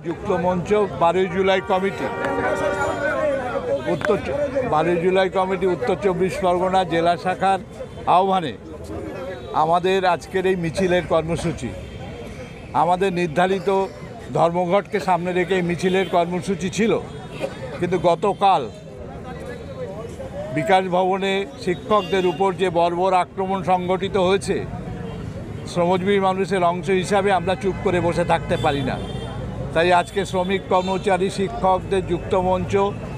যুক্ত মঞ্চ 12 জুলাই কমিটি উত্তর 24 পরগনা জেলা শাখার আহ্বানে আমাদের আজকের এই মিছিলের কর্মসূচি, আমাদের নির্ধারিত ধর্মঘটকে সামনে রেখে এই মিছিলের কর্মসূচি ছিল। কিন্তু গতকাল বিকাশ ভবনে শিক্ষকদের উপর যে বর্বর আক্রমণ সংগঠিত হয়েছে, শ্রমজীবী মানুষের অংশ হিসাবে আমরা চুপ করে বসে থাকতে পারি না। তাই আজকে শ্রমিক, কর্মচারী, শিক্ষকদের যুক্ত মঞ্চ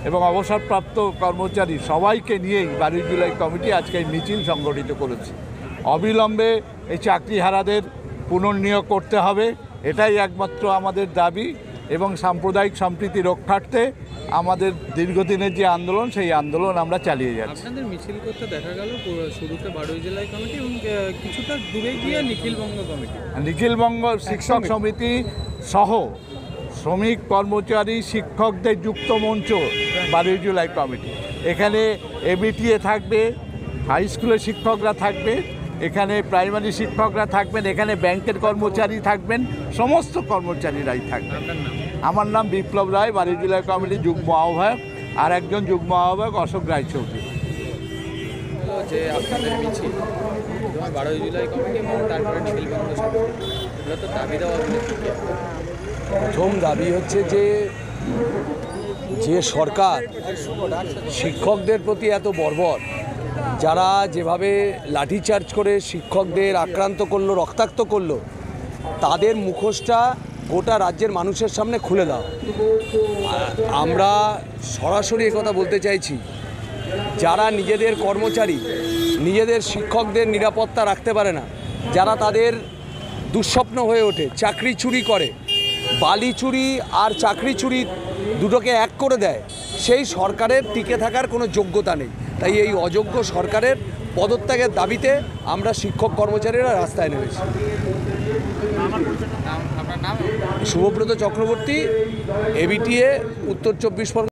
এবং অবসরপ্রাপ্ত কর্মচারী সবাইকে নিয়েই 12 জুলাই কমিটি আজকে এই মিছিল সংগঠিত করেছে। অবিলম্বে এই চাকরিহারাদের পুনর্নিয়োগ করতে হবে, এটাই একমাত্র আমাদের দাবি। এবং সাম্প্রদায়িক সম্প্রীতি রক্ষার্থে আমাদের দীর্ঘদিনের যে আন্দোলন, সেই আন্দোলন আমরা চালিয়ে যাচ্ছি। আপনাদের মিছিল করতে দেখা গেল শুরুতে 12 জেলায় কমিটি এবং কিছুটা দূরে গিয়ে নিখিলবঙ্গ কমিটি, নিখিলবঙ্গ শিক্ষক সমিতি সহ শ্রমিক, কর্মচারী, শিক্ষকদের যুক্ত মঞ্চ 12 জুলাই কমিটি। এখানে এবিটিএ থাকবে, হাই স্কুলের শিক্ষকরা থাকবে, এখানে প্রাইমারি শিক্ষকরা থাকবেন, এখানে ব্যাংকের কর্মচারী থাকবেন, সমস্ত কর্মচারীরাই থাকবেন। আমার নাম বিপ্লব রায়, 12 জুলাই কমিটির যুগ্ম আহ্বায়ক, আর একজন যুগ্ম আহ্বায়ক অশোক রায়চৌধুরী। যে আপনাদের মিছিল 12 জুলাই কমিটি এবং তারপরে নিখিলবঙ্গ সমিতি, এগুলো তো দাবি দেওয়া প্রথম দাবি হচ্ছে যে সরকার শিক্ষকদের প্রতি এত বর্বর, যারা যেভাবে লাঠিচার্জ করে শিক্ষকদের আক্রান্ত করলো, রক্তাক্ত করলো, তাদের মুখোশটা গোটা রাজ্যের মানুষের সামনে খুলে দাও। আমরা সরাসরি কথা বলতে চাইছি, যারা নিজেদের কর্মচারী, নিজেদের শিক্ষকদের নিরাপত্তা রাখতে পারে না, যারা তাদের দুঃস্বপ্ন হয়ে ওঠে, চাকরি চুরি করে, বালি চুরি আর চাকরি চুরি দুটোকে এক করে দেয়, সেই সরকারের টিকে থাকার কোনো যোগ্যতা নেই। তাই এই অযোগ্য সরকারের পদত্যাগের দাবিতে আমরা শিক্ষক কর্মচারীরা রাস্তায় নেমেছি। শুভব্রত চক্রবর্তী, এবিটিএ, উত্তর 24 পরগনা।